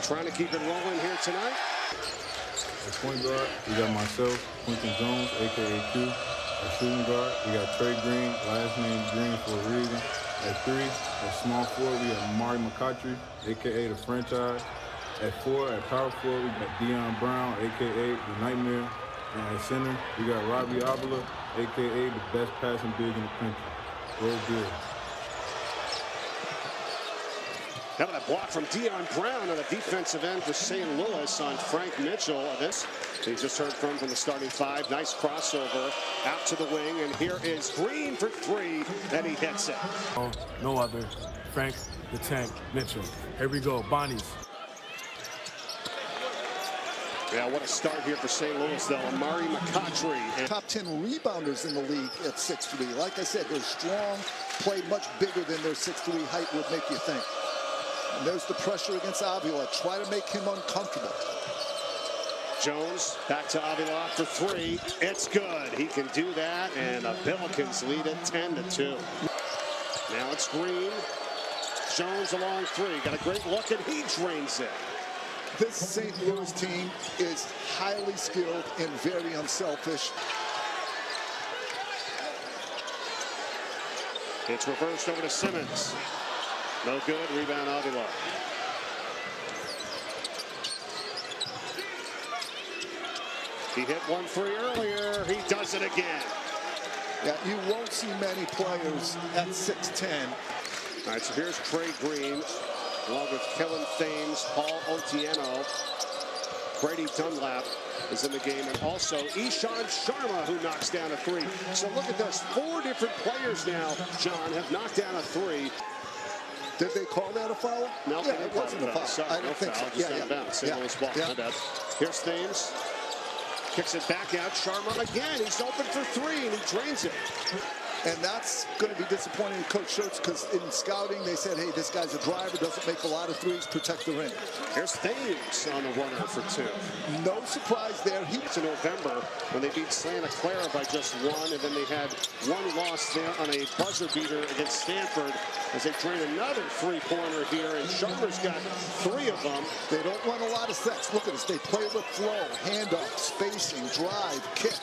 trying to keep it rolling here tonight. At point guard, we got myself, Quentin Jones, a.k.a. Q. At shooting guard, we got Trey Green, last name Green for a reason. At 3, at small forward, we got Mari McCautry, a.k.a. the franchise. At 4, at power forward, we got Dion Brown, a.k.a. the Nightmare. And at center, we got Robbie Avila, a.k.a. the best passing big in the country. Roll good. Having a block from Dion Brown on the defensive end for St. Louis on Frank Mitchell. This he just heard from the starting 5. Nice crossover out to the wing, and here is Green for 3, and he hits it. Oh, no other. Frank the Tank Mitchell. Here we go, Bonnie's. Yeah, what a start here for St. Louis, though. Mari McCautry. Top 10 rebounders in the league at 6'3". Like I said, they're strong, play much bigger than their 6'3" height would make you think. And there's the pressure against Avila. Try to make him uncomfortable. Jones back to Avila for 3. It's good. He can do that, and the Billikens lead it 10-2. Now it's Green. Jones along 3. Got a great look, and he drains it. This St. Louis team is highly skilled and very unselfish. It's reversed over to Simmons. No good. Rebound Avila. He hit 1 3 earlier. He does it again. Yeah, you won't see many players at 6'10". All right, so here's Trey Green, along with Kellen Thames, Paul Otieno. Brady Dunlap is in the game, and also Ishan Sharma, who knocks down a 3. So look at this. 4 different players now, John, have knocked down a 3. Did they call that a foul? No, yeah, it wasn't a foul. Sorry, I don't no think foul. so. Just out of bounds. St. Louis ball. My bad. Here's Thames. Kicks it back out. Sharma again. He's open for 3, and he drains it. And that's going to be disappointing to Coach Schultz, because in scouting, they said, hey, this guy's a driver, doesn't make a lot of 3s, protect the ring. Here's Thames on the runner for 2. No surprise there. To November, when they beat Santa Clara by just 1, and then they had 1 loss there on a buzzer beater against Stanford as they drain another 3-pointer here, and Sharma's got 3 of them. They don't run a lot of sets. Look at this. They play with flow, handoff, spacing, drive, kick.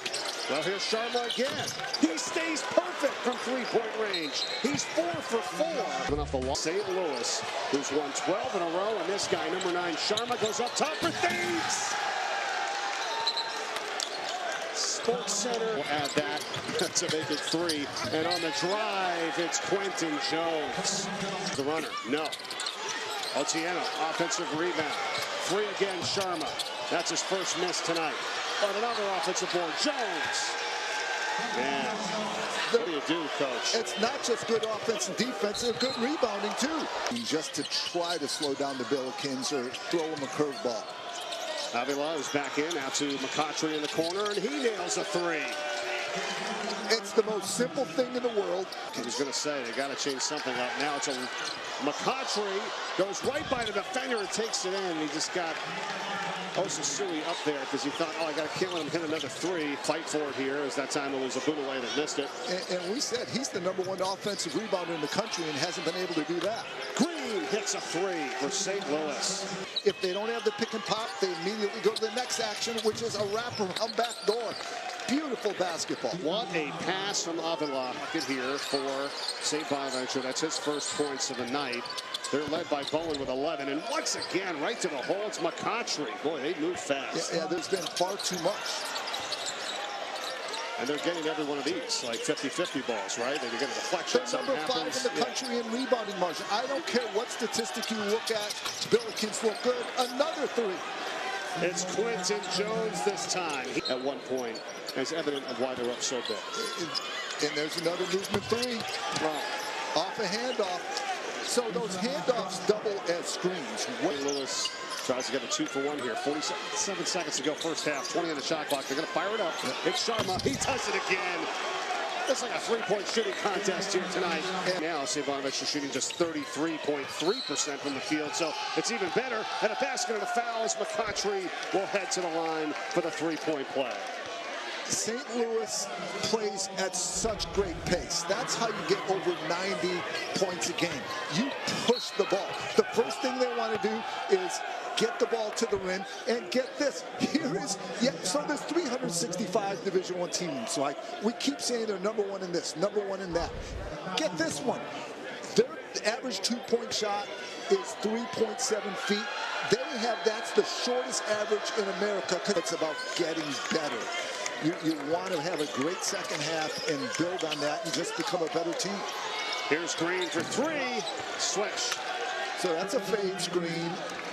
Well, here's Sharma again. He stays perfect from 3-point range. He's 4 for 4. Off the loss. St. Louis, who's won 12 in a row, and this guy, number 9, Sharma, goes up top for Thames. Sports Center will add that to make it 3. And on the drive, it's Quentin Jones. The runner, no. Otieno, offensive rebound. 3 again, Sharma. That's his first miss tonight. On another offensive board, Jones. Man, what do you do, Coach? It's not just good offense and defense, they're good rebounding, too. Just to try to slow down the Billikens or throw them a curveball. Avila is back in, out to McCautry in the corner, and he nails a 3. It's the most simple thing in the world. I was going to say, they got to change something up. Now it's a McCautry, goes right by the defender and takes it in. He just got Osasui up there because he thought, oh, I can't let him hit another 3. Fight for it here, as that time it was Abunaway that missed it. And we said he's the number 1 offensive rebounder in the country and hasn't been able to do that. Green hits a 3 for St. Louis. If they don't have the pick and pop, they immediately go to the next action, which is a wraparound back door. Beautiful basketball. What a pass from Avila here for St. Bonaventure. That's his first points of the night. They're led by Bowen with 11. And once again, right to the hole, it's McCautry. Boy, they move fast. Yeah, there's been far too much. And they're getting every one of these, like 50-50 balls, right? They're getting deflections. They're number 5 in the country in rebounding margin. I don't care what statistic you look at. Billikens look good. Another 3. It's Quentin Jones this time. At one point, as evident of why they're up so big. And there's another movement 3. Off a handoff. So those handoffs double as screens. Lewis tries to get a 2-for-1 here. 47 seconds to go first half. 20 on the shot clock. They're going to fire it up. It's Sharma. He does it again. It's like a 3-point shooting contest here tonight. And now St. Bonaventure shooting just 33.3% from the field. So it's even better. And a basket and a foul as McCautry will head to the line for the 3-point play. St. Louis plays at such great pace. That's how you get over 90 points a game. You push the ball. The first thing they want to do is get the ball to the rim, and get this. So there's 365 Division I teams. Like we keep saying they're number one in this, number one in that. Get this one. Their average two-point shot is 3.7 feet. That's the shortest average in America, because it's about getting better. You want to have a great second half and build on that and just become a better team. Here's Green for three. Switch. So that's a fade screen.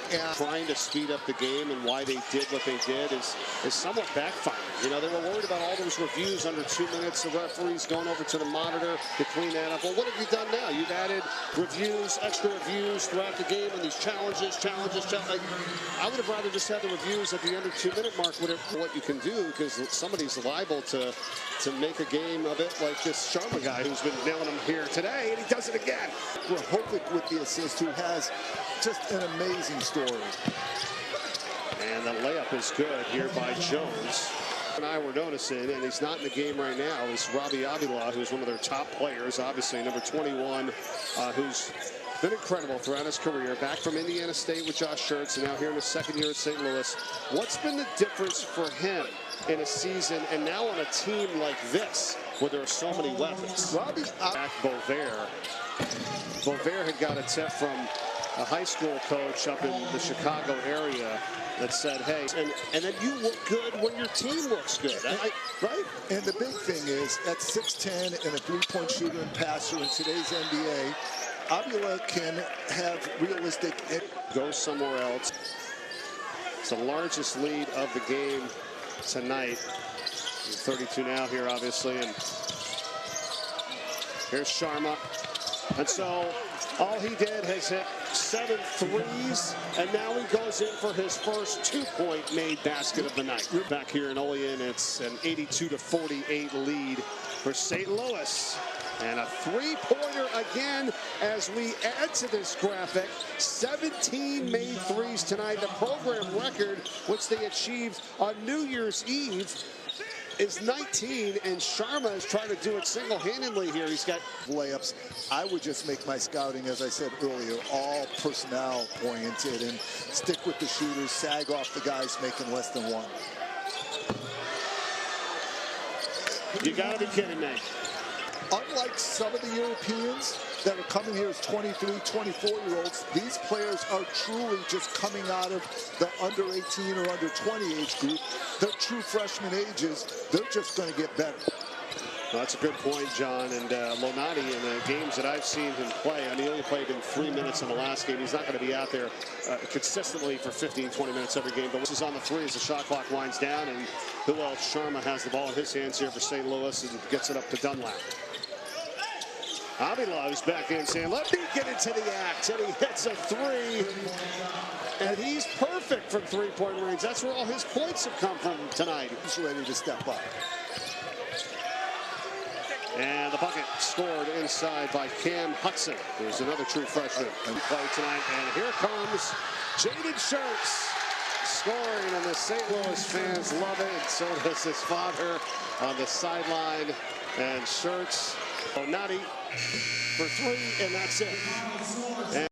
And trying to speed up the game, and why they did what they did is somewhat backfiring. You know, they were worried about all those reviews under 2 minutes, the referees going over to the monitor to clean that up. Well, what have you done now? You've added reviews, extra reviews throughout the game, and these challenges. I would have rather just had the reviews at the under 2 minute mark, what you can do, because somebody's liable to make a game of it, like this Sharma guy who's been nailing them here today, and he does it again. Well, Hovick with the assist, who has just an amazing story. And the layup is good here by Jones. And I were noticing, and he's not in the game right now, is Robbie Avila, who's one of their top players, obviously number 21, who's been incredible throughout his career. Back from Indiana State with Josh Schertz, and now here in his second year at St. Louis. What's been the difference for him in a season and now on a team like this, where there are so many weapons? Robbie Bonaventure. Bonaventure had got a tip from a high school coach up in the Chicago area that said, hey, and then you look good when your team looks good, right? And the big thing is, at 6'10" and a three-point shooter and passer in today's NBA, Avila can have realistic... Go somewhere else. It's the largest lead of the game tonight. 32 now here, obviously, and here's Sharma. And so all he did has hit 7 threes, and now he goes in for his first 2-point made basket of the night. Back here in Olean, it's an 82-48 lead for St. Louis. And a three-pointer again as we add to this graphic. 17 made threes tonight. The program record, which they achieved on New Year's Eve, is 19, and Sharma is trying to do it single-handedly here. He's got layups. I would just make my scouting, as I said earlier, all personnel-oriented and stick with the shooters, sag off the guys making less than one. You gotta be kidding me. Unlike some of the Europeans that are coming here as 23, 24-year-olds, these players are truly just coming out of the under 18 or under 20 age group. They're true freshman ages. They're just going to get better. Well, that's a good point, John. And Lonati, in the games that I've seen him play, I mean, he only played in 3 minutes in the last game. He's not going to be out there consistently for 15, 20 minutes every game. But this is on the three as the shot clock winds down. And who else? Sharma has the ball in his hands here for St. Louis and gets it up to Dunlap. Avila is back in saying, let me get into the act. And he hits a three. And he's perfect from three-point range. That's where all his points have come from tonight. He's ready to step up. And the bucket scored inside by Cam Hudson, who's another true freshman. And play tonight. And here comes Jaden Schertz scoring, and the St. Louis fans love it. And so does his father on the sideline. And Schertz, Bonatti for three, and that's it. And